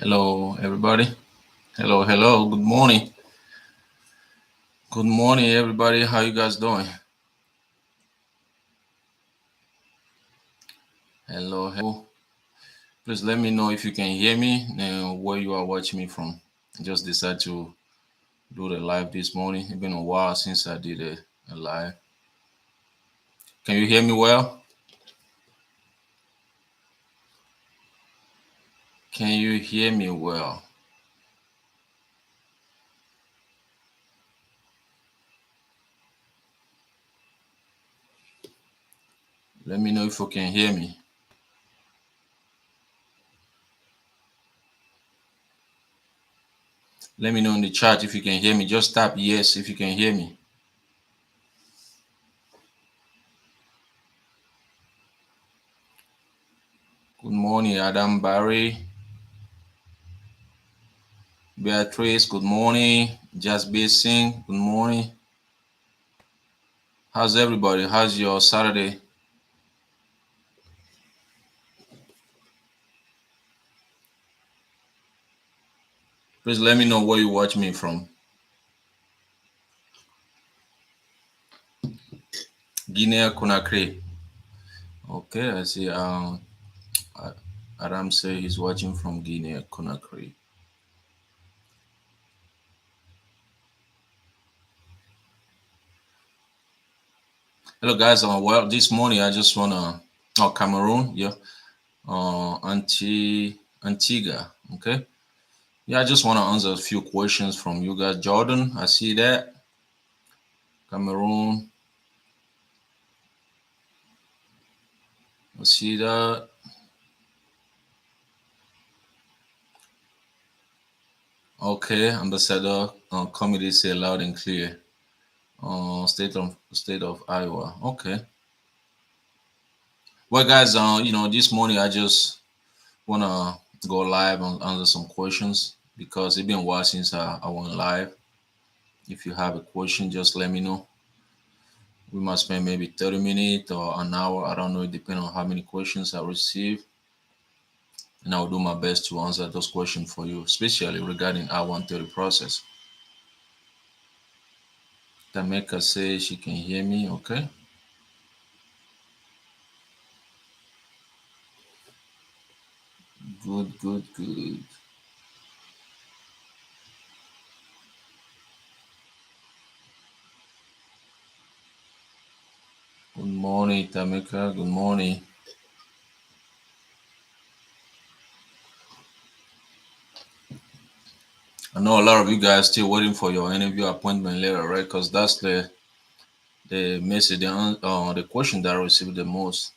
Hello, everybody. Hello, hello. Good morning. Good morning, everybody. How you guys doing? Hello, hello. Please let me know if you can hear me and where you are watching me from. I just decided to do the live this morning. It's been a while since I did a live. Can you hear me well? Can you hear me well? Let me know if you can hear me. Let me know in the chat if you can hear me. Just tap yes if you can hear me. Good morning, Adam Barry. Beatrice, good morning. Jasbir Singh, good morning. How's everybody? How's your Saturday? Please let me know where you watch me from. Guinea Conakry. Okay, I see. Adam say he's watching from Guinea Conakry. Hello, guys. Well, this morning I just wanna. Oh, Cameroon. Yeah. Antigua. Okay. Yeah, I just wanna answer a few questions from you guys. Jordan, I see that. Cameroon. I see that. Okay, Ambassador. Committee say loud and clear. State of Iowa. Okay. Well, guys, this morning I just wanna go live and answer some questions because it's been a while since I went live. If you have a question, just let me know. We might spend maybe 30 minutes or an hour. I don't know, depending on how many questions I receive. And I'll do my best to answer those questions for you, especially regarding I-130 process. Tameka says she can hear me. Okay. Good, good, good. Good morning, Tameka. Good morning. I know a lot of you guys still waiting for your interview appointment letter, right? Because that's the message, the question that I received the most.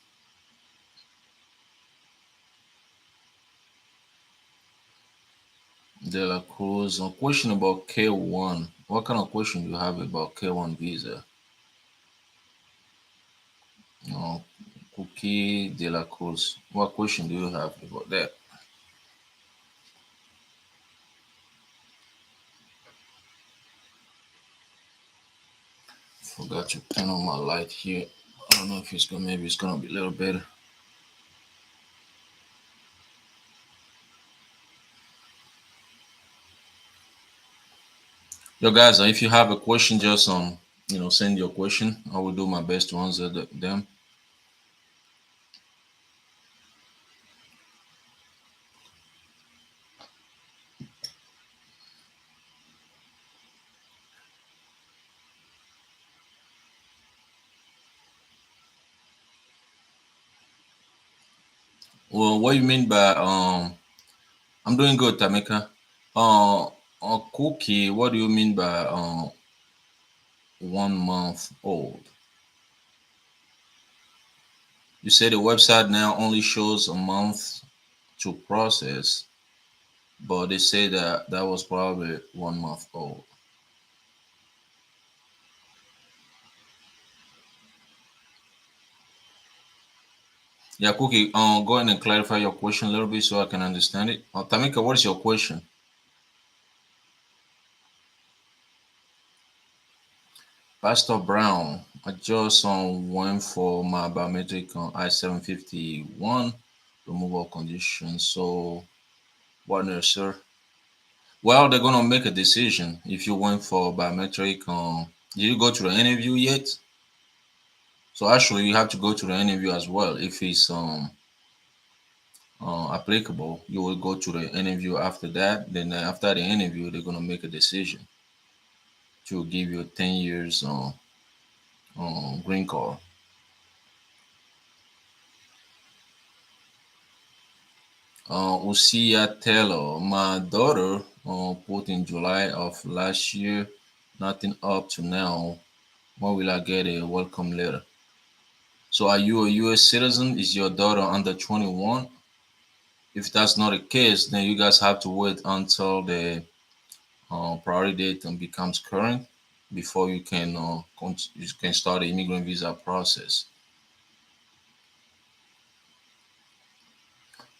De La Cruz, a question about K1. What kind of question do you have about K1 visa? Uh, Cookie De La Cruz. What question do you have about that? Forgot to turn on my light here. I don't know if maybe it's gonna be a little better. Yo, guys, if you have a question, just send your question. I will do my best to answer them. Well, what you mean by I'm doing good, Tamika. Cookie, what do you mean by 1 month old? You say the website now only shows a month to process, but they say that that was probably 1 month old. Yeah, Cookie, go ahead and clarify your question a little bit so I can understand it. Tamika, what is your question? Pastor Brown, I just went for my biometric on I-751 removal condition. So What news, sir? Well, they're gonna make a decision if you went for biometric. Did you go to the interview yet? So actually, you have to go to the interview as well. If it's applicable, you will go to the interview after that. Then after the interview, they're gonna make a decision to give you 10 years green card. Usia Taylor, my daughter put in July of last year, nothing up to now. When will I get a welcome letter? So are you a U.S. citizen? Is your daughter under 21? If that's not the case, then you guys have to wait until the priority date becomes current before you can start the immigrant visa process.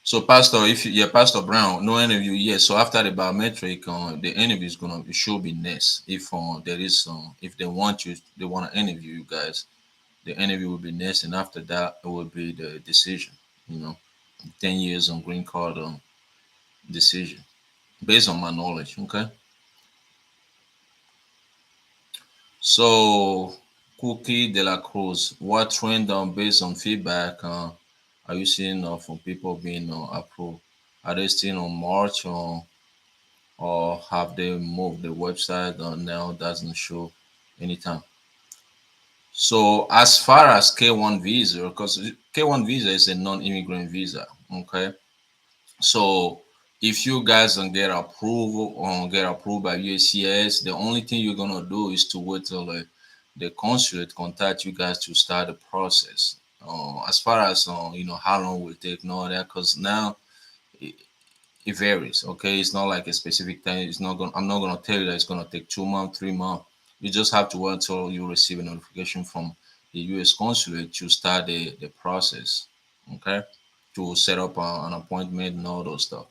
So, Pastor, if you, yeah, Pastor Brown, no interview yet. So after the biometric, the interview is gonna it should be next. If there is if they want you, they want to interview you guys, the interview will be next, and after that, it will be the decision. You know, 10 years on green card decision based on my knowledge. Okay, so Cookie de la Cruz, what trend based on feedback are you seeing from people being approved? Are they still on March or have they moved the website now doesn't show anytime? So as far as K1 visa, because K1 visa is a non-immigrant visa, okay? So if you guys don't get approval or get approved by USCIS, the only thing you're gonna do is to wait till the consulate contact you guys to start the process. As far as how long will it take, no that because now it varies. Okay, it's not like a specific time. It's not going. I'm not going to tell you that it's going to take 2 months, 3 months. You just have to wait until you receive a notification from the U.S. consulate to start the process. Okay, to set up an appointment and all those stuff.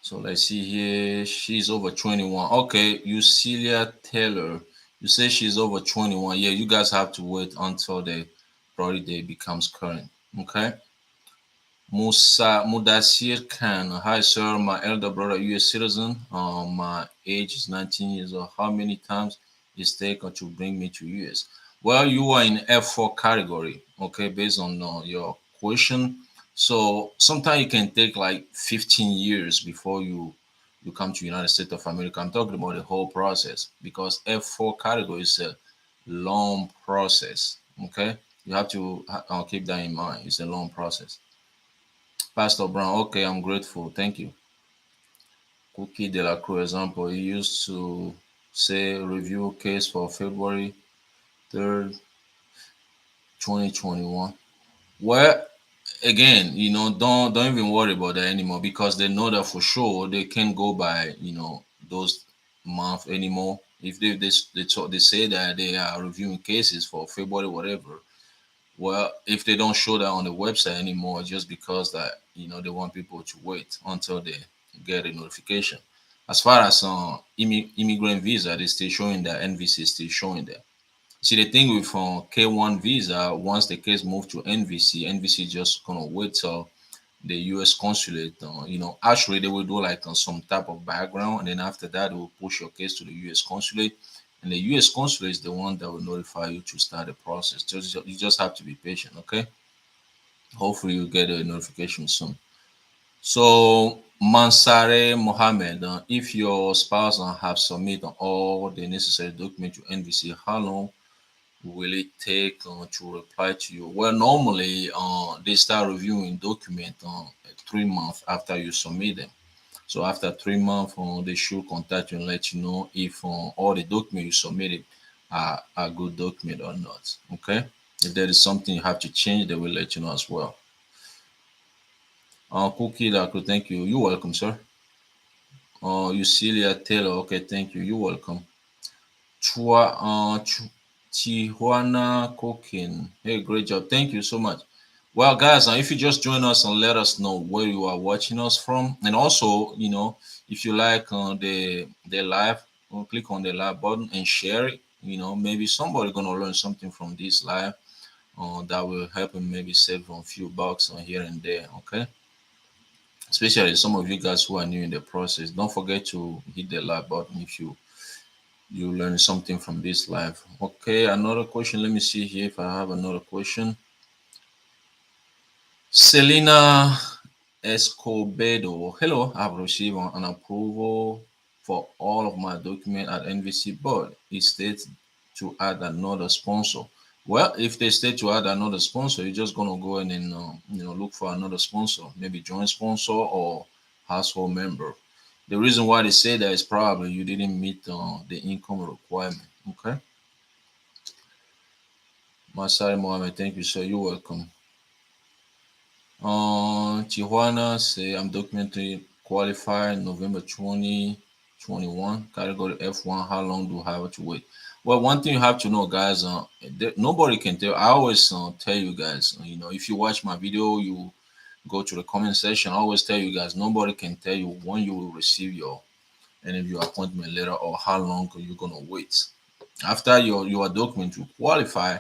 So let's see here. She's over 21. Okay, Eucelia Taylor. You say she's over 21. Yeah, you guys have to wait until the priority date becomes current. Okay. Musa Mudassir Khan. Hi, sir. My elder brother, U.S. citizen. My age is 19 years old. How many times is taken to bring me to U.S.? Well, you are in F4 category, okay, based on your question. So sometimes it can take like 15 years before you come to United States of America. I'm talking about the whole process because F4 category is a long process. Okay, you have to keep that in mind. It's a long process. Pastor Brown, okay, I'm grateful. Thank you. Cookie de la Cruz example, he used to say review case for February 3rd, 2021. Well, again, don't even worry about that anymore because they know that for sure they can't go by, those months anymore. If they say that they are reviewing cases for February, whatever, well, if they don't show that on the website anymore, just because that they want people to wait until they get a notification. As far as immigrant visa, they still showing that NVC is still showing that. See the thing with K1 visa, once the case move to NVC, NVC just gonna wait till the U.S. consulate. Actually they will do like some type of background, and then after that they will push your case to the U.S. consulate, and the U.S. consulate is the one that will notify you to start the process. You just have to be patient, okay? Hopefully you get a notification soon. So Mansare Mohammed, if your spouse have submitted all the necessary documents to NVC, how long will it take to reply to you? Well, normally they start reviewing document 3 months after you submit them. So after 3 months, they should contact you and let you know if all the documents you submitted are good document or not. Okay. If there is something you have to change, they will let you know as well. Cookie Laku, thank you. You're welcome, sir. Eucelia Taylor, okay, thank you. You're welcome. Chua, Tijuana Cooking. Hey, great job. Thank you so much. Well, guys, if you just join us and let us know where you are watching us from, and also, if you like the live, click on the live button and share it. Maybe somebody gonna learn something from this live. That will help him maybe save a few bucks on here and there. Okay. especially some of you guys who are new in the process. Don't forget to hit the like button if you learn something from this live. Okay, another question. Let me see here if I have another question. Selena Escobedo. Hello, I've received an approval for all of my document at NVC, but it states to add another sponsor. Well, if they state to add another sponsor, you're just gonna go in and look for another sponsor, maybe joint sponsor or household member. The reason why they say that is probably you didn't meet the income requirement. Okay, Masari Mohammed, thank you, sir. You're welcome. Tijuana say I'm documentary qualified November 2021, category F1. How long do I have to wait? Well, one thing you have to know, guys, nobody can tell. I always tell you guys, if you watch my video, you go to the comment section. I always tell you guys, nobody can tell you when you will receive your interview appointment letter or how long you're gonna wait. After your document to qualify,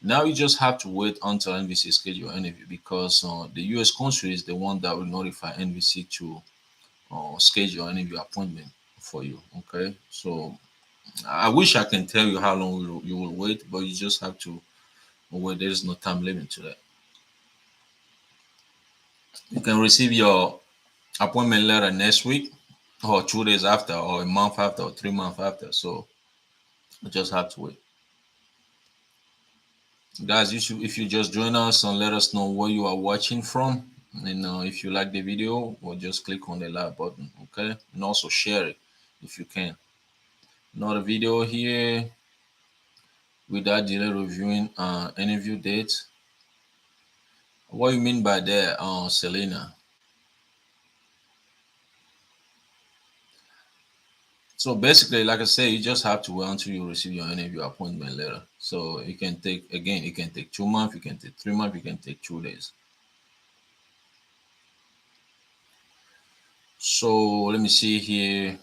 now you just have to wait until NVC schedule your interview because the U.S. consul is the one that will notify NVC to schedule an interview appointment for you. Okay, so I wish I can tell you how long you will wait, but you just have to wait. There is no time limit to that. You can receive your appointment letter next week, or 2 days after, or a month after, or 3 months after. So you just have to wait. Guys, if you just join us and let us know where you are watching from, and if you like the video, or just click on the like button, okay, and also share it if you can. Another video here without delay reviewing interview dates. What you mean by that, Selena? So basically, like I said, you just have to wait until you receive your interview appointment letter. So it can take, again, it can take 2 months, it can take 3 months, it can take 2 days. So let me see here.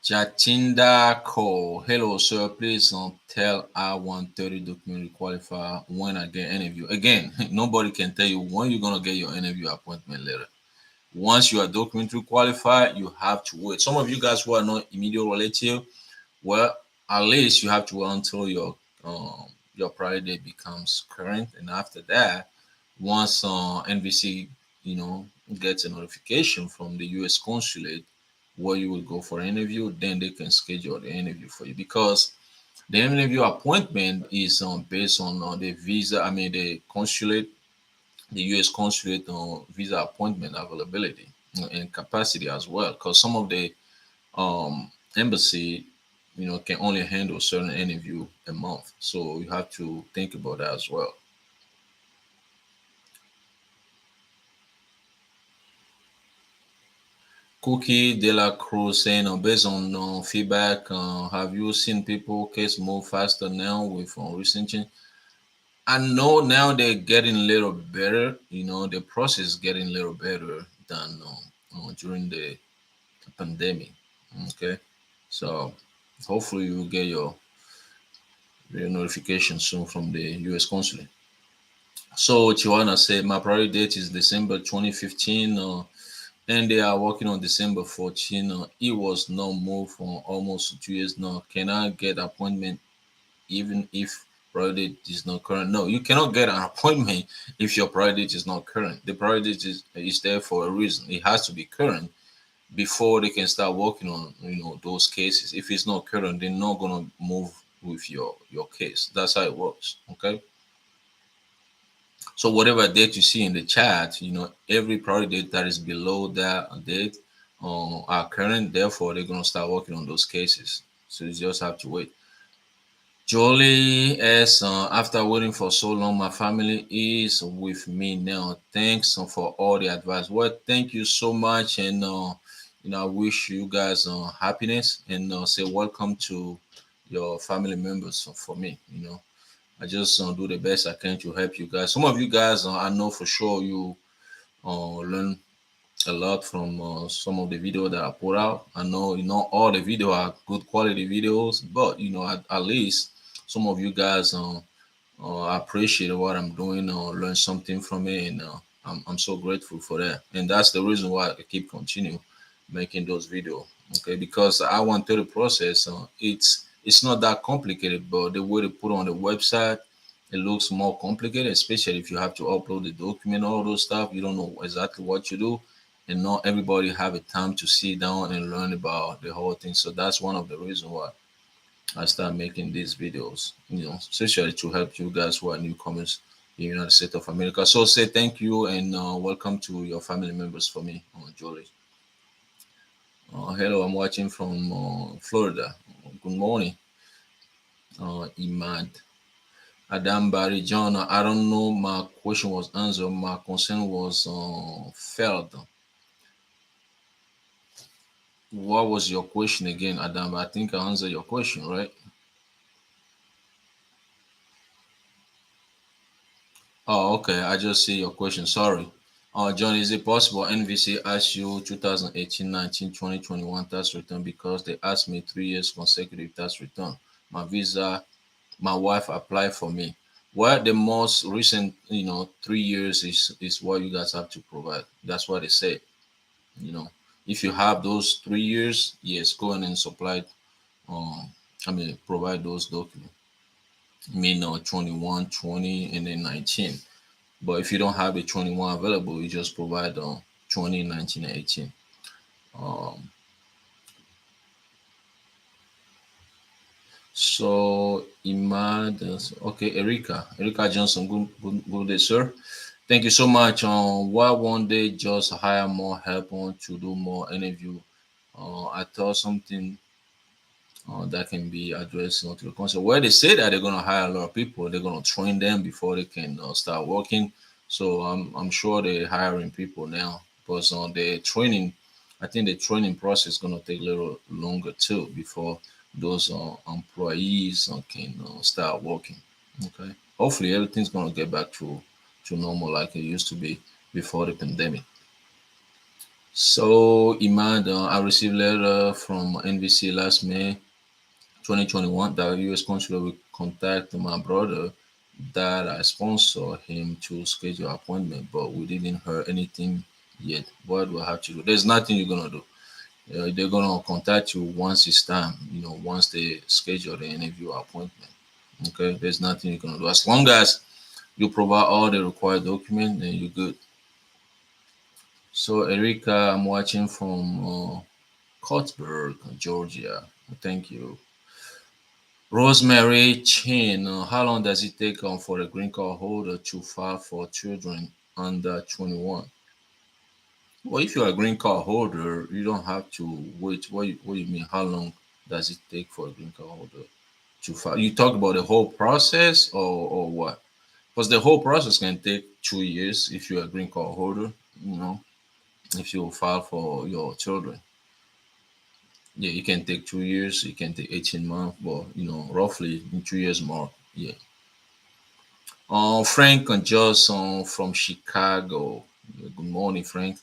Jatinda Ko. Hello, sir. Please tell I-130 documentary qualifier when I get interview. Again, nobody can tell you when you're gonna get your interview appointment letter. Once you are documentary qualified, you have to wait. Some of you guys who are not immediate relative, well, at least you have to wait until your priority date becomes current, and after that, once NVC gets a notification from the U.S. consulate where you will go for an interview, then they can schedule the interview for you because the interview appointment is based on the visa. I mean the consulate, the U.S. consulate visa appointment availability and capacity as well. Because some of the embassy can only handle certain interview a month, so you have to think about that as well. Cookie de la Cruz saying, based on feedback, have you seen people case move faster now with recent change? I know now they're getting a little better. The process is getting a little better than during the pandemic. Okay, so hopefully you will get your notification soon from the U.S. consulate. So Chiwana said, my priority date is December 2015. And they are working on December 14. It was no move for almost 2 years now. Can I get appointment even if priority date is not current? No, you cannot get an appointment if your priority date is not current. The priority date is there for a reason. It has to be current before they can start working on those cases. If it's not current, they're not gonna move with your case. That's how it works. Okay. So whatever date you see in the chat, every priority date that is below that date are current. Therefore, they're gonna start working on those cases. So you just have to wait. Jolie as after waiting for so long, my family is with me now. Thanks for all the advice. Well, thank you so much, and I wish you guys happiness and say welcome to your family members for me. I just do the best I can to help you guys. Some of you guys, I know for sure you learn a lot from some of the video that I put out. I know all the video are good quality videos, but at least some of you guys appreciate what I'm doing or learn something from it, and I'm so grateful for that, and that's the reason why I keep continue making those videos. Okay, because I want to the process. It's not that complicated, but the way they put on the website, it looks more complicated, especially if you have to upload the document, all those stuff. You don't know exactly what you do, and not everybody have a time to sit down and learn about the whole thing. So that's one of the reasons why I start making these videos, especially to help you guys who are newcomers in the United States of America. So say thank you and welcome to your family members for me, Jolie. Hello, I'm watching from Florida. Good morning, Imad. Adam Barry John, I don't know. My question was answered. My concern was failed. What was your question again, Adam? I think I answered your question, right? Oh, okay. I just see your question. Sorry. John, is it possible NVC asked you 2018, 19, 20, 21 tax return because they asked me 3 years consecutive tax return? My visa, my wife applied for me. Well, the most recent, 3 years is what you guys have to provide. That's what they say. You know, if you have those 3 years, yes, go in and supply. Um, provide those documents. I mean, 21, 20, and then 19. But if you don't have a 21 available, you just provide 20, 19, and 18. Um, so Imad, okay, Erica Johnson, good day, sir. Thank you so much. Why one day just hire more help on to do more interview? I thought something that can be addressed to the concept. Where they say that they're going to hire a lot of people, they're going to train them before they can start working. So I'm sure they're hiring people now because on the training, I think the training process is going to take a little longer too before those employees can start working. Okay, hopefully everything's going to get back to normal like it used to be before the pandemic. So Imad, I received a letter from NBC last May 2021 that U.S. consulate will contact my brother that I sponsor him to schedule appointment, but we didn't hear anything yet. What do I have to do? There's nothing you're gonna do. They're gonna contact you once it's time. Once they schedule the interview appointment. Okay, there's nothing you're gonna do as long as you provide all the required documents. Then you're good. So Erica, I'm watching from Cottbus, Georgia. Thank you. Rosemary Chin, how long does it take for a green card holder to file for children under 21? Well, if you're a green card holder, you don't have to wait. What do you mean? How long does it take for a green card holder to file? You talk about the whole process or what? Because the whole process can take 2 years if you're a green card holder, you know, if you file for your children. Yeah, it can take 2 years, it can take 18 months, but roughly in 2 years more. Yeah. Frank and Johnson from Chicago. Good morning, Frank.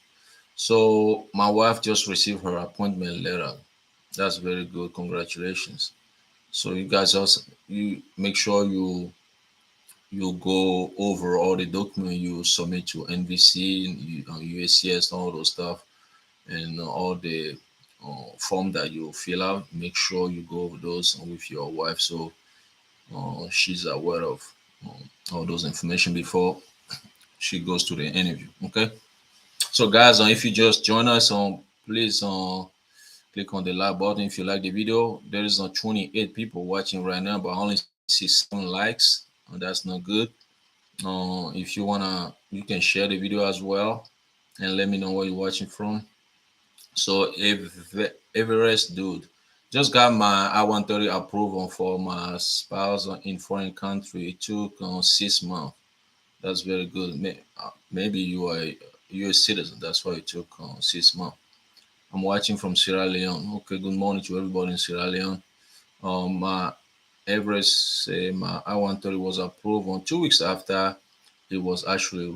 So my wife just received her appointment letter. That's very good. Congratulations. So you guys also you make sure you go over all the document you submit to NVC, USCS, all those stuff, and all the form that you fill out. Make sure you go over those with your wife so she's aware of all those information before she goes to the interview. Okay. So guys, if you just join us please click on the like button if you like the video. There is 28 people watching right now, but I only see 7 likes. That's not good. If you wanna, you can share the video as well and let me know where you're watching from. So if Everest dude just got my I-130 approval for my spouse in foreign country. It took 6 months. That's very good. Maybe you are a U.S. citizen. That's why it took 6 months. I'm watching from Sierra Leone. Okay, good morning to everybody in Sierra Leone. My Everest say my I-130 was approved on 2 weeks after it was actually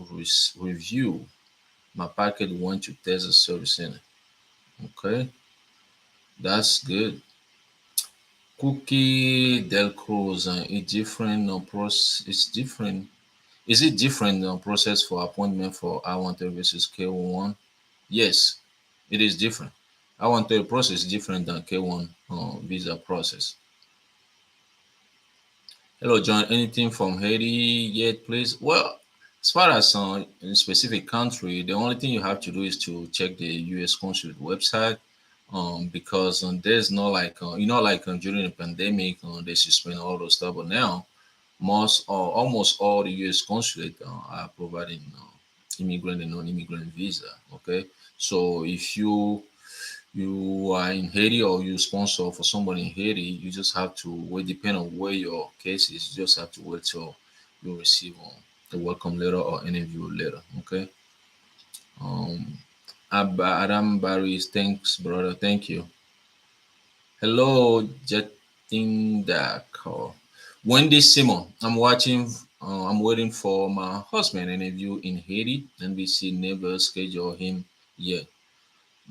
reviewed. My packet went to Texas Service Center. Okay, that's good. Cookie Del Cruz, it's different. It's different Is it different process for appointment for I-130 versus K-1? Yes, it is different. I-130 process is different than K-1 visa process. Hello, John. Anything from Haiti yet, please? Well, as far as in specific country, the only thing you have to do is to check the U.S. consulate website, because there's no like like during the pandemic, they suspend all those stuff. But now, most or almost all the U.S. consulate are providing immigrant and non-immigrant visa. Okay, so if you are in Haiti or you sponsor for somebody in Haiti, you just have to wait. Depending on where your case is, you just have to wait till you receive a welcome letter or interview letter. Okay. Um, Adam Barry, thanks, brother. Thank you. Hello, Jatinda call. Wendy Simon. I'm watching. I'm waiting for my husband interview in Haiti. NBC never schedule him yet.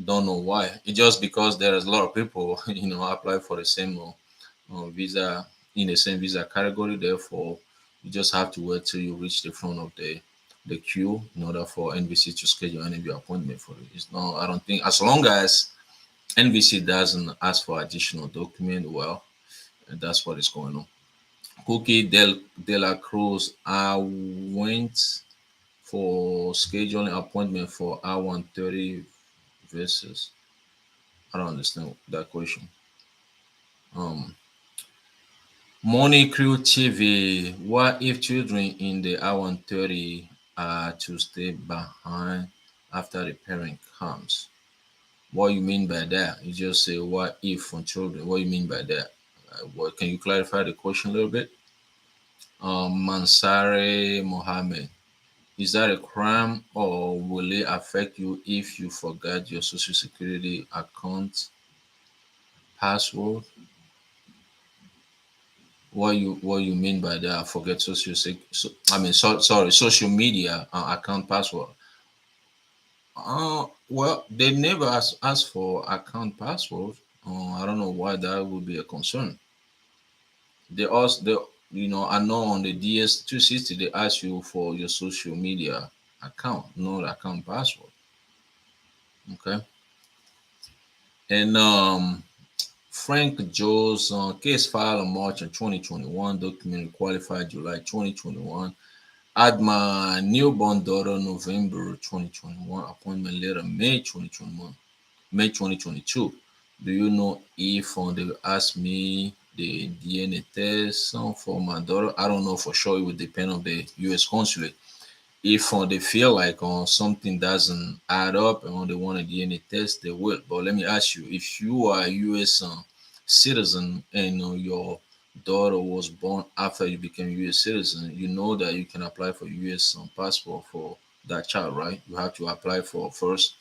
Don't know why. It's just because there's a lot of people, apply for the same visa in the same visa category. Therefore, you just have to wait till you reach the front of the queue in order for NBC to schedule an interview appointment for you. It's no, I don't think as long as NBC doesn't ask for additional document, well, that's what is going on. Cookie De La Cruz, I went for scheduling appointment for I-130 versus. I don't understand that question. Um, Morning Crew TV. What if children in the I-130 are to stay behind after the parent comes? What you mean by that? You just say what if for children. What you mean by that? What can you clarify the question a little bit? Mansare Mohammed. Is that a crime or will it affect you if you forgot your social security account password? What you mean by that? Forget sorry, social media account password. Well, they never ask for account password. I don't know why that would be a concern. They also I know on the DS260 they ask you for your social media account, not account password. Okay. And Frank Joe's case filed on March of 2021, document qualified July 2021. Had my newborn daughter November 2021, appointment letter May 2021, May 2022. Do you know if they will ask me the DNA test for my daughter? I don't know for sure. It would depend on the U.S. consulate. If they feel like something doesn't add up and they want a DNA test, they will. But let me ask you, if you are a U.S. Citizen and your daughter was born after you became a U.S. citizen, you know that you can apply for U.S. passport for that child, right? You have to apply for first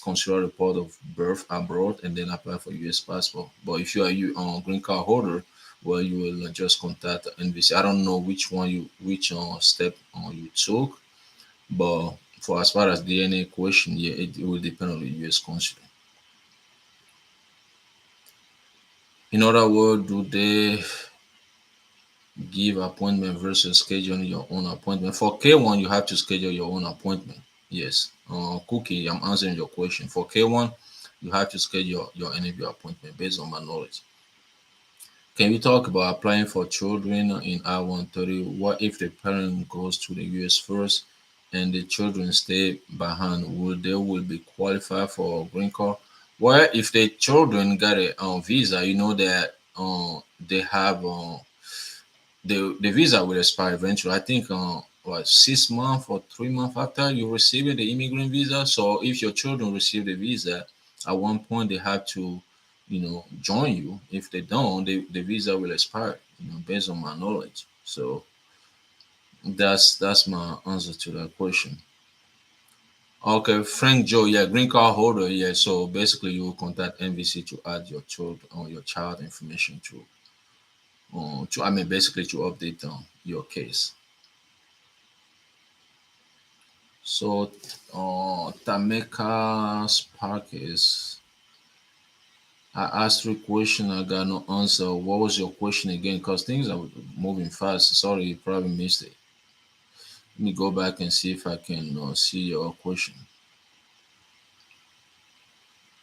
consular report of birth abroad and then apply for U.S. passport. But if you are a green card holder, well, you will just contact NBC. I don't know which step you took, but for as far as DNA question, yeah, it will depend on the U.S. consulate. In other words, do they give appointment versus scheduling your own appointment? For K1, you have to schedule your own appointment. Yes. Cookie, I'm answering your question. For K1, you have to schedule your interview appointment based on my knowledge. Can you talk about applying for children in I-130? What if the parent goes to the US first and the children stay behind? Will be qualified for a green card? Well, if the children got a visa, you know that they have the visa will expire eventually. I think 6 months or 3 months after you receive the immigrant visa. So if your children receive the visa, at one point they have to, join you. If they don't, the visa will expire. Based on my knowledge. So that's my answer to that question. Okay, Frank Joe, yeah, green card holder, yeah. So basically, you will contact NVC to add your child or your child information basically to update your case. So, Tameka Spark is. I asked 3 questions. I got no answer. What was your question again? Because things are moving fast. Sorry, you probably missed it. Let me go back and see if I can see your question.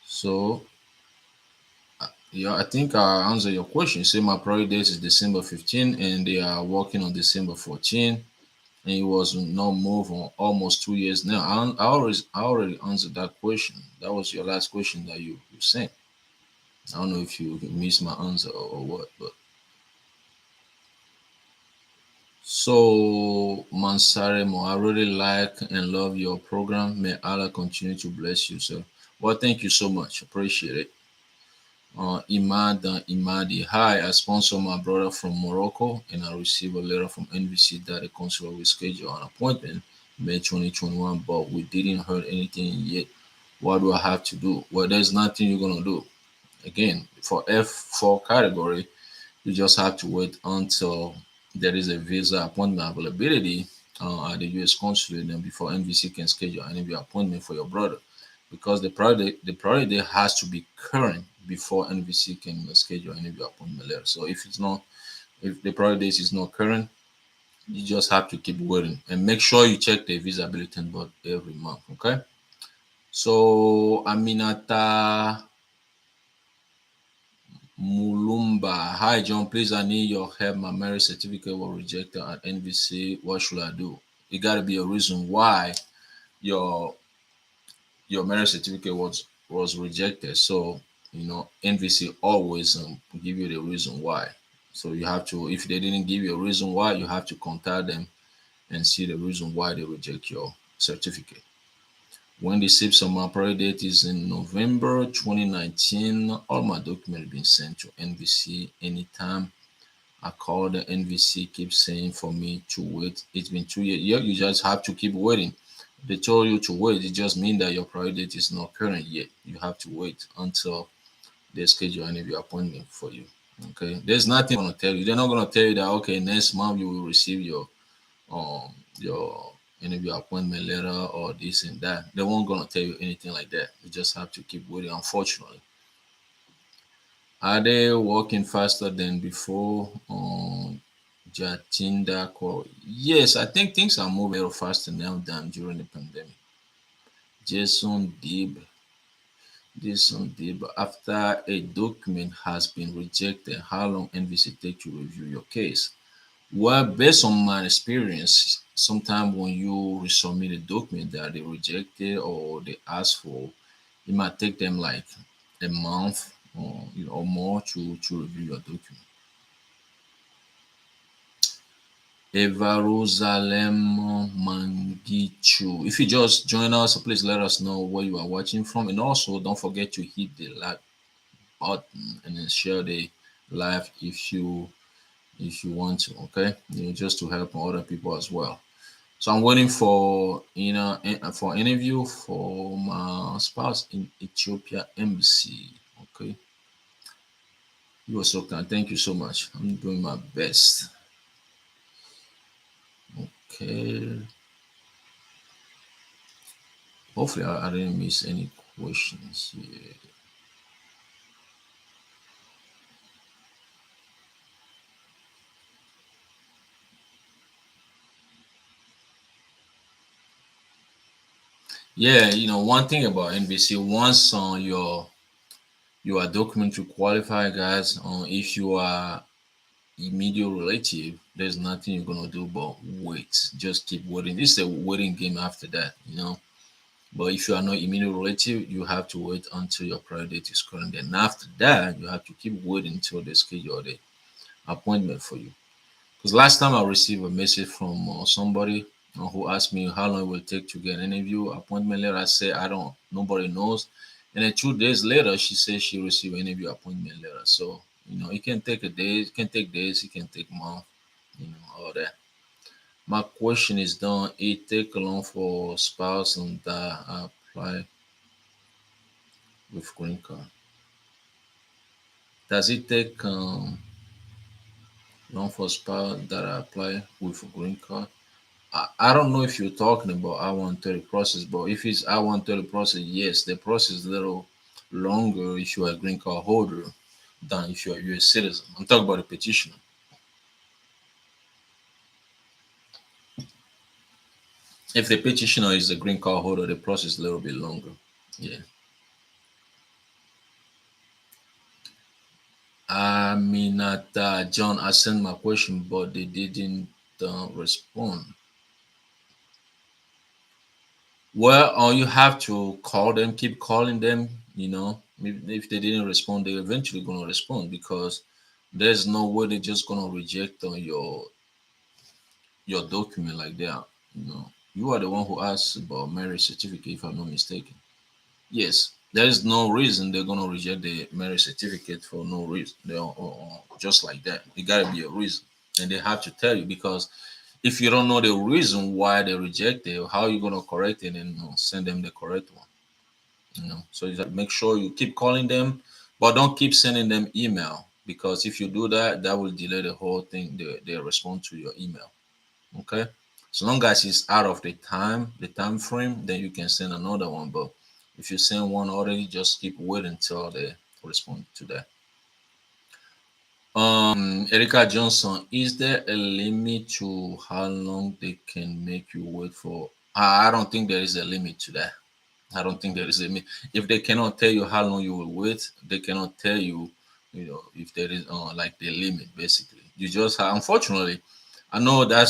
So, yeah, I think I answer your question. Say my priority date is December 15, and they are working on December 14, and it was no move on almost 2 years now. I already answered that question. That was your last question that you sent. I don't know if you missed my answer or what, but so Mansaremo, I really like and love your program. May Allah continue to bless you, sir. Well, thank you so much. Appreciate it. Imad Imadi. Hi, I sponsor my brother from Morocco and I received a letter from NBC that the consulate will schedule an appointment May 2021, but we didn't heard anything yet. What do I have to do? Well, there's nothing you're gonna do. Again, for F4 category, you just have to wait until there is a visa appointment availability at the U.S. consulate, and before NVC can schedule an interview appointment for your brother, because the priority has to be current before NVC can schedule an interview appointment later. So if the priority date is not current, you just have to keep waiting and make sure you check the visa bulletin board every month. Okay. So Aminata Mulumba. Hi, John. Please, I need your help. My marriage certificate was rejected at NVC. What should I do? It got to be a reason why your your marriage certificate was rejected. So NVC always give you the reason why. So you have to, if they didn't give you a reason why, you have to contact them and see the reason why they reject your certificate. When the SIPS of my priority date is in November 2019, all my documents been sent to NVC anytime I call the NVC, keep saying for me to wait. It's been 2 years. Yeah, you just have to keep waiting. They told you to wait. It just means that your priority date is not current yet. You have to wait until they schedule an interview appointment for you. Okay. There's nothing gonna tell you. They're not gonna tell you that okay, next month you will receive your interview appointment letter or this and that. They won't gonna tell you anything like that. You just have to keep waiting, unfortunately. Are they working faster than before? Jatinda Koro. Yes, I think things are moving a little faster now than during the pandemic. Jason Dib. Jason Dib. After a document has been rejected, how long NVC take to review your case? Well, based on my experience, sometimes when you resubmit a document that they rejected or they ask for, it might take them like a month or more to review your document. Jerusalem Mangichu. If you just join us, please let us know where you are watching from, and also don't forget to hit the like button and then share the live if you want to. Okay, just to help other people as well. So I'm waiting for for interview for my spouse in Ethiopia embassy. Okay, you are so kind. Thank you so much. I'm doing my best. Okay. Hopefully, I didn't miss any questions here. Yeah, one thing about NBC, once you are documentary qualified, guys, if you are immediate relative, there's nothing you're gonna do but wait. Just keep waiting. This is a waiting game after that. But if you are not immediate relative, you have to wait until your prior date is current. And after that, you have to keep waiting until they schedule the appointment for you. Because last time I received a message from somebody who asked me how long it will take to get an interview appointment letter. I said I don't. Nobody knows. And then 2 days later, she said she received an interview appointment letter. So it can take a day. It can take days. It can take months. All that. My question is done. It take long for spouse and that apply with green card. Does it take long for spouse that apply with a green card? I don't know if you're talking about I-130 process, but if it's I-130 process, yes, the process is a little longer if you are a green card holder than if you're a U.S. citizen. I'm talking about the petitioner. If the petitioner is a green card holder, the process is a little bit longer. Yeah. I mean, not John, I sent my question, but they didn't respond. Well, you have to call them, keep calling them. If they didn't respond, they're eventually gonna respond because there's no way they're just gonna reject on your document like that. You are the one who asked about marriage certificate, if I'm not mistaken. Yes, there is no reason they're gonna reject the marriage certificate for no reason. Just like that. It gotta be a reason, and they have to tell you because if you don't know the reason why they reject it, how are you gonna correct it and send them the correct one? So you have to make sure you keep calling them, but don't keep sending them email because if you do that, that will delay the whole thing. They respond to your email. Okay, so long as it's out of the time frame, then you can send another one. But if you send one already, just keep waiting until they respond to that. Erica Johnson, is there a limit to how long they can make you wait for? I don't think there is a limit to that. I don't think there is a limit. If they cannot tell you how long you will wait, they cannot tell you, if there is like the limit. Basically, you just have, unfortunately, I know that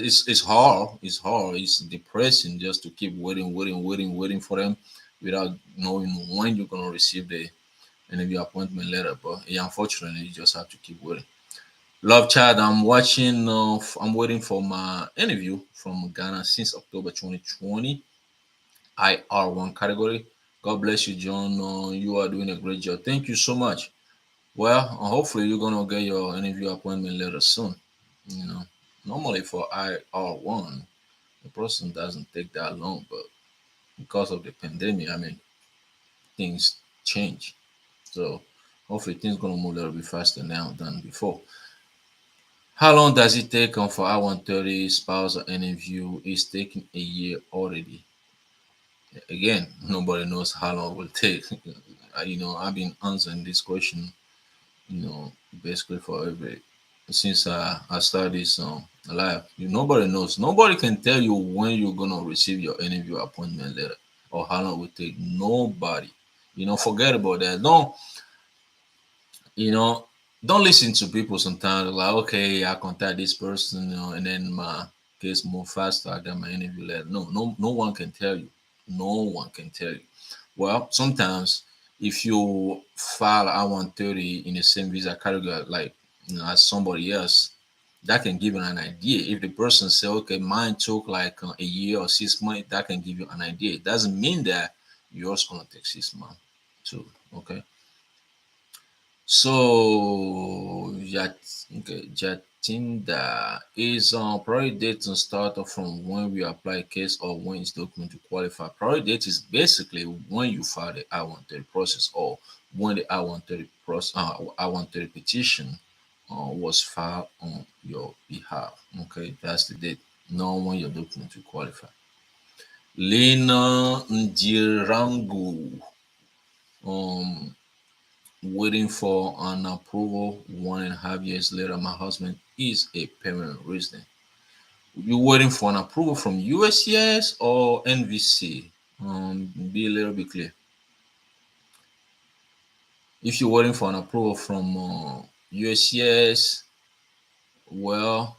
it's hard. It's hard. It's depressing just to keep waiting, waiting, waiting, waiting for them without knowing when you're gonna receive the interview appointment letter. But yeah, unfortunately, you just have to keep waiting. Love Chad, I'm watching. I'm waiting for my interview from Ghana since October 2020. IR1 category. God bless you, John. You are doing a great job. Thank you so much. Well, hopefully you're gonna get your interview appointment letter soon. You know, normally for IR1, the process doesn't take that long, but because of the pandemic, I mean, things change. So hopefully things gonna move a little bit faster now than before. How long does it take for I-130 spousal interview? It's taking a year already. Again, nobody knows how long it will take. I've been answering this question, basically for every since I started this live. Nobody knows. Nobody can tell you when you're gonna receive your interview appointment letter or how long it will take. Nobody. Forget about that. You know, don't listen to people sometimes like, okay, I contact this person, and then my case move faster. I got my interview letter. No one can tell you. No one can tell you. Well, sometimes if you file I-130 in the same visa category like as somebody else, that can give you an idea. If the person say, okay, mine took like a year or 6 months, that can give you an idea. It doesn't mean that yours gonna take 6 months too. Okay. So Jatinda is priority date and start from when we apply case or when it's document to qualify. Priority date is basically when you file the I-130 process or when the I-130 process, I-130 petition was filed on your behalf. Okay, that's the date. Not when your document to qualify. Lena Ndirangu. Um, Waiting for an approval 1.5 years later, my husband is a permanent resident. You waiting for an approval from USCIS or NVC? Be a little bit clear. If you're waiting for an approval from USCIS, well,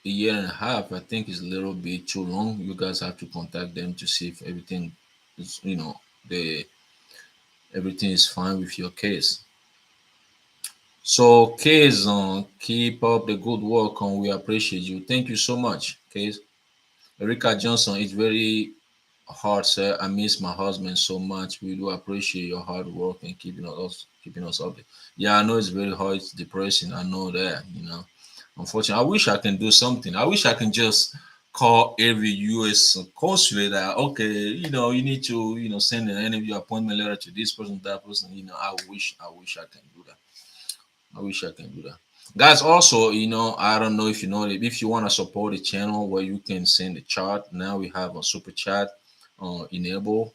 a year and a half, I think, is a little bit too long. You guys have to contact them to see if everything is, the everything is fine with your case. So, Case, keep up the good work, and we appreciate you. Thank you so much, Case. Erika Johnson, it's very hard, sir. I miss my husband so much. We do appreciate your hard work and keeping us up. Yeah, I know it's very hard. It's depressing. I know that. Unfortunately, I wish I can do something. I wish I can just call every U.S. consulate that, okay, you need to, send an interview appointment letter to this person, that person. I wish I can do that. I wish I can do that. Guys, also, I don't know if you know it. If you want to support the channel where you can send the chat, now we have a super chat enable.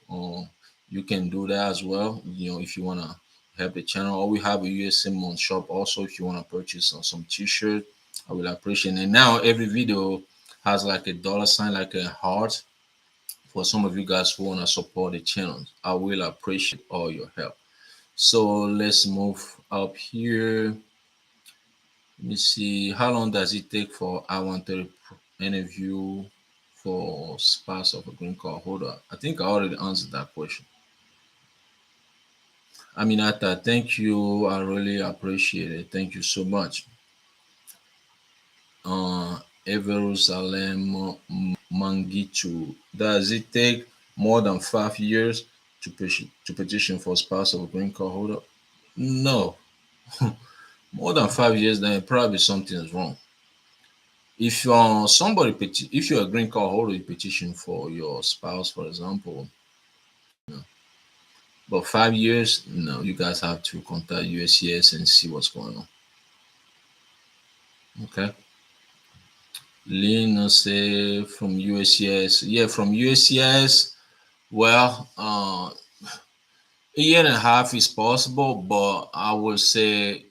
You can do that as well. If you want to help the channel, or we have a USM on shop also. If you want to purchase some t-shirt, I will appreciate it. And now every video has like a dollar sign, like a heart. For some of you guys who want to support the channel, I will appreciate all your help. So let's move up here. Let me see. How long does it take for I-130 interview for spouse of a green card holder? I think I already answered that question. Aminata, thank you. I really appreciate it. Thank you so much. Jerusalem Mangichu. Does it take more than 5 years to petition for spouse of a green card holder? No. More than 5 years, then probably something is wrong. If if you're a green card holder, you petition for your spouse, for example, but 5 years, no, you guys have to contact USCIS and see what's going on. Okay. Lynn say from USCIS. Yeah, from USCIS. Well, a year and a half is possible, but I would say,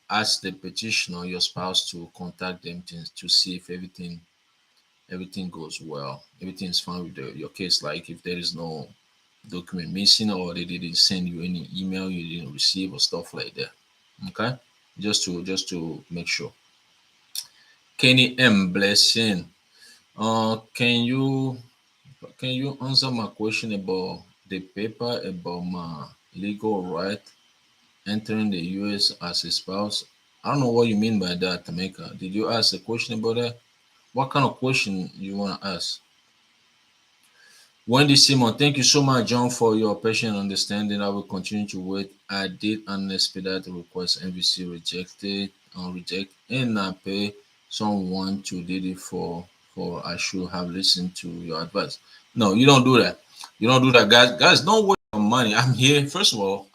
ask the petitioner, your spouse, to contact them to see if everything goes well. Everything's fine with your case. Like if there is no document missing or they didn't send you any email you didn't receive or stuff like that. Okay, just to make sure. Kenny M blessing. Can you answer my question about the paper about my legal right entering the U.S. as a spouse? I don't know what you mean by that, Tameka. Did you ask a question about that? What kind of question you want to ask? Wendy Simon, thank you so much, John, for your patient understanding. I will continue to wait. I did an expedite request. NVC reject, and I pay someone to did it for I should have listened to your advice. No, you don't do that. You don't do that, guys. Guys, don't waste your money. I'm here. First of all,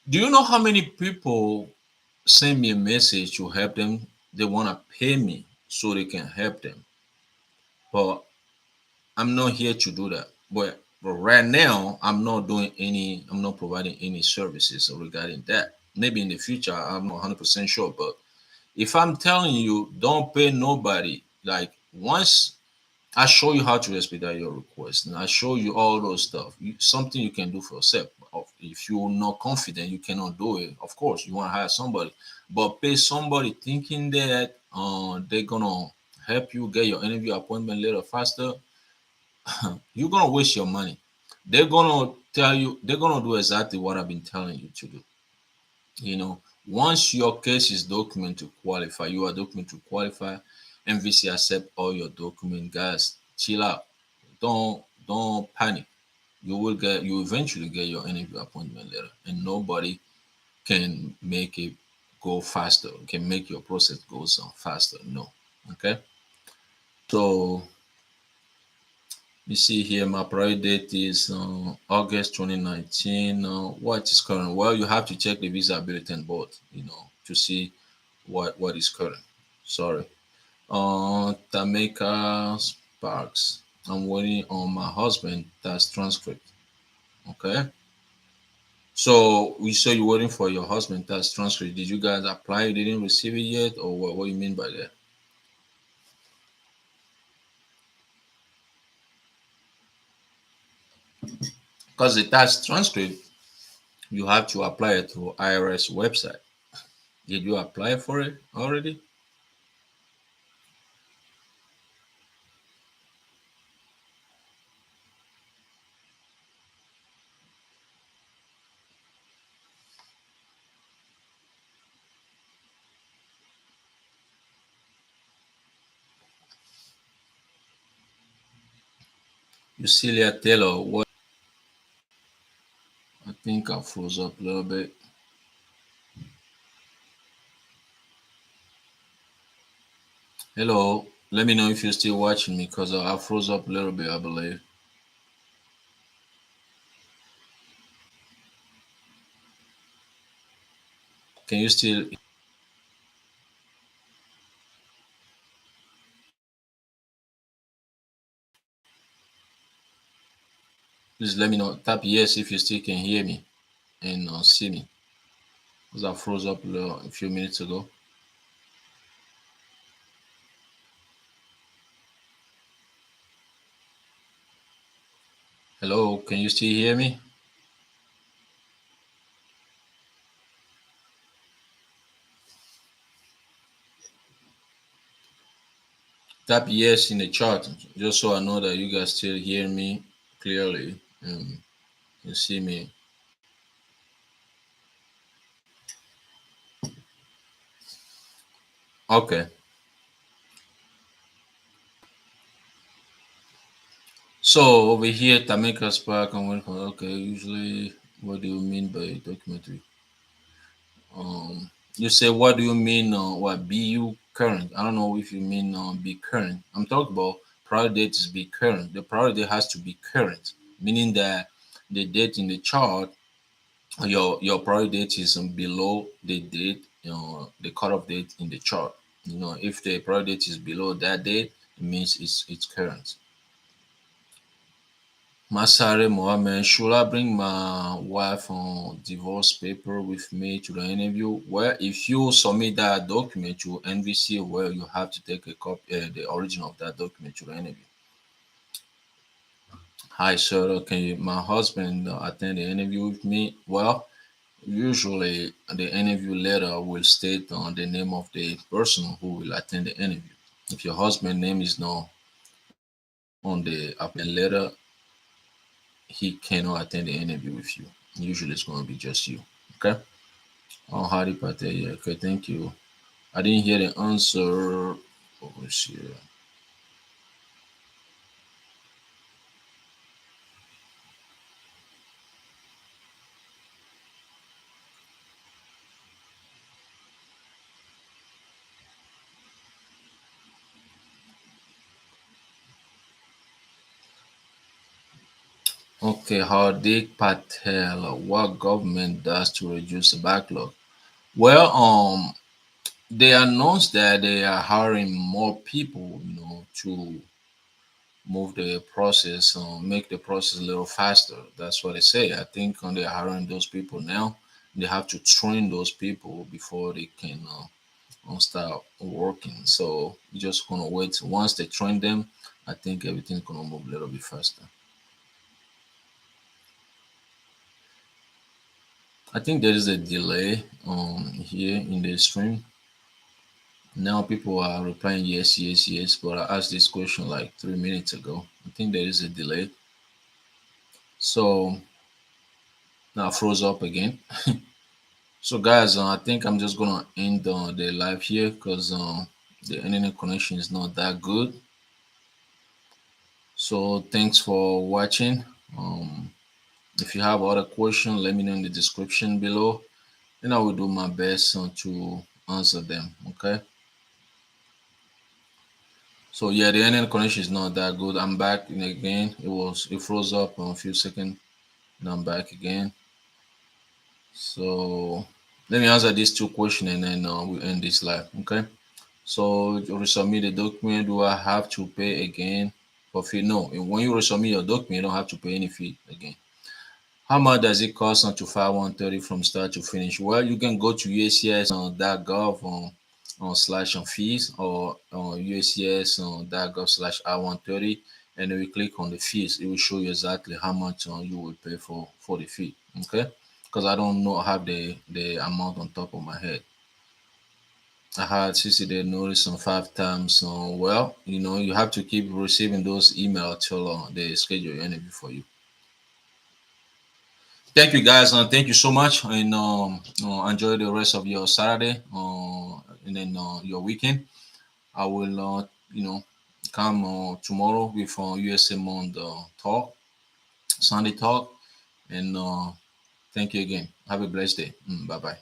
do you know how many people send me a message to help them? They want to pay me so they can help them, but I'm not here to do that. But right now, I'm not providing any services regarding that. Maybe in the future, I'm not 100% sure. But if I'm telling you, don't pay nobody, like once I show you how to expedite your request and I show you all those stuff, something you can do for yourself. If you're not confident, you cannot do it. Of course, you want to hire somebody, but pay somebody thinking that they're going to help you get your interview appointment later faster, you're gonna waste your money. They're gonna do exactly what I've been telling you to do. Once your case is documented to qualify, you are documented to qualify, MVC accept all your document, guys. Chill out. Don't panic. You eventually get your interview appointment letter, and nobody can make it go faster, can make your process go faster. No. Okay. So you see here, my priority date is August 2019. What is current? Well, you have to check the visa bulletin board, to see what is current. Sorry. Tameka Sparks. I'm waiting on my husband. That's transcript. Okay. So we saw you waiting for your husband. That's transcript. Did you guys apply? You didn't receive it yet, or what you mean by that? Because the tax transcript, you have to apply it through IRS website. Did you apply for it already? Celia Taylor, what? I think I froze up a little bit. Hello, let me know if you're still watching me because I froze up a little bit, I believe. Can you still please let me know? Tap yes if you still can hear me and see me because I froze up a few minutes ago. Hello, can you still hear me? Tap yes in the chat just so I know that you guys still hear me clearly. You see me. Okay. So over here, Tamika Spark and welcome. Okay, usually, what do you mean by documentary? You say, what do you mean? What BU current? I don't know if you mean be current. I'm talking about priority date is be current. The priority date has to be current, meaning that the date in the chart, your priority date is below the date, the cutoff date in the chart. If the priority date is below that date, it means it's current. Masare Mohammed, should I bring my wife on divorce paper with me to the interview? Well, if you submit that document to NVC, well, you have to take a copy, the original of that document to the interview. Hi, sir. Can my husband attend the interview with me? Well, usually the interview letter will state on the name of the person who will attend the interview. If your husband's name is not on the applicant letter, he cannot attend the interview with you. Usually it's going to be just you. Okay. Oh, Hari Pate. Yeah. Okay. Thank you. I didn't hear the answer. Over here. Okay. Hardik Patel. What government does to reduce the backlog? Well, they announced that they are hiring more people, to move the process, make the process a little faster. That's what they say. I think they're hiring those people now. They have to train those people before they can start working. So you're just gonna wait. Once they train them, I think everything's gonna move a little bit faster. I think there is a delay here in the stream. Now people are replying yes, yes, yes, but I asked this question like 3 minutes ago. I think there is a delay. So now froze up again. So guys, I think I'm just gonna end the live here because the internet connection is not that good. So thanks for watching. If you have other questions, let me know in the description below, and I will do my best to answer them. Okay. So yeah, the internet connection is not that good. I'm back in again. It froze up in a few seconds, and I'm back again. So let me answer these two questions, and then we'll end this live. Okay. So to resubmit the document, do I have to pay again for fee? No. When you resubmit your document, you don't have to pay any fee again. How much does it cost to file 130 from start to finish? Well, you can go to uscs.gov on slash on fees or uscs.gov slash I-130, and then we click on the fees. It will show you exactly how much you will pay for the fee. Okay, because I don't know have the amount on top of my head. I had 60-day notice on 5 times. So, well, you have to keep receiving those emails till they schedule your interview for you. Thank you, guys, and thank you so much. And enjoy the rest of your Saturday, and then your weekend. I will, come tomorrow with USM on the talk, Sunday talk, and thank you again. Have a blessed day. Bye bye.